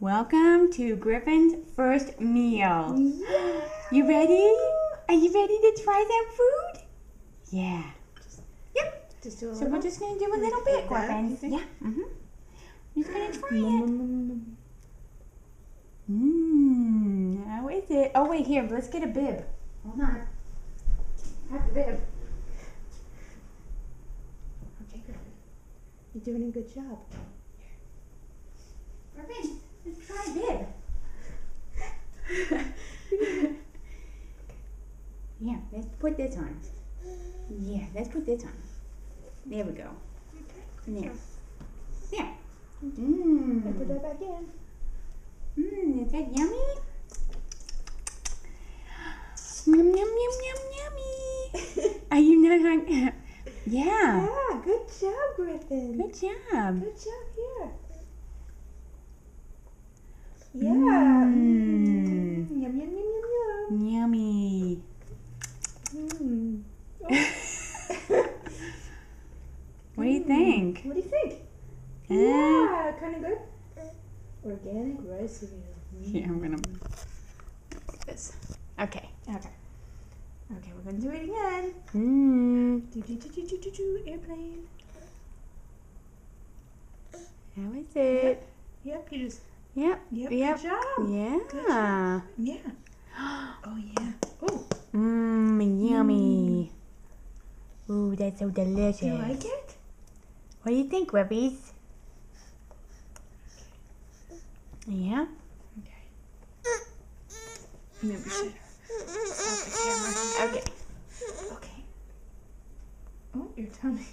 Welcome to Griffin's first meal. Yeah. You ready? Are you ready to try some food? Yeah. Yep. Just do a So little. we're just going to do a little bit, like that, Griffin. you think? Yeah. We're just going to try it. How is it? Oh, wait, here. Let's get a bib. Hold on. Have the bib. Okay, Griffin. You're doing a good job. Griffin, let's try a bib. Yeah, let's put this on. Yeah, let's put this on. There we go. There. There. Put Mmm. that back in. Is that yummy? Yum, yum, yum, yum, yummy. Are you not hungry? Yeah. Yeah, good job, Griffin. Good job. Good job here. Yeah. Mm. Yum, yum, yum, yum, Yummy. yum. What do you think? What do you think? Uh, Yeah, kind of good. Organic rice cereal. Here, I'm gonna do this. Okay. Okay. Okay, we're gonna do it again. Airplane. How is it? Yep, you just. Yep. Yep. Yep. Good job. Yeah. Good job. Yeah. Oh yeah. Oh. Yummy. Ooh, that's so delicious. Do you like it? What do you think, Grubbies? Yeah. Okay. Maybe we should stop the camera. Okay. Okay. Oh, your tummy.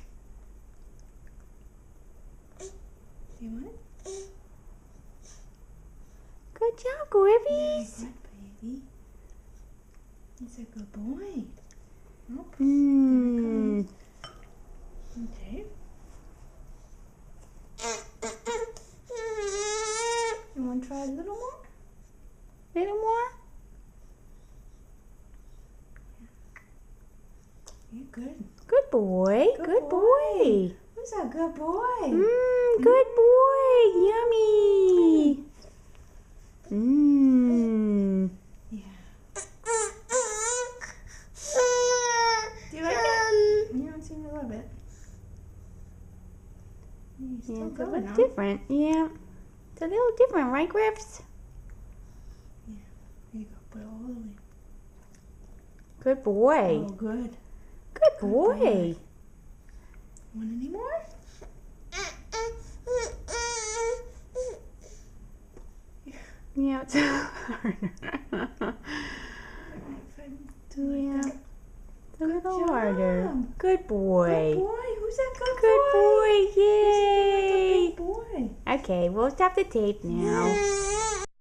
Do you want it? Good job, Grubbies. Good, baby. He's a good boy. Oh. Mmm. Okay. You want to try a little more? Little more? Yeah, good. Good boy. Good Good boy. boy. Who's a good boy? Good boy. Yummy. Yeah. Do you like it? You don't seem to love it. You're Yeah, still it's a going, little huh? different. Yeah. It's a little different, right, Griffs? Here you go. Put it all the way. Good boy. Oh, good. Good boy. boy. Want any more? Yeah, it's harder. Yeah. It's a little job. harder. Good boy. Good boy. Who's that good, Good boy. Who's Yay. a good boy? Okay, we'll stop the tape now.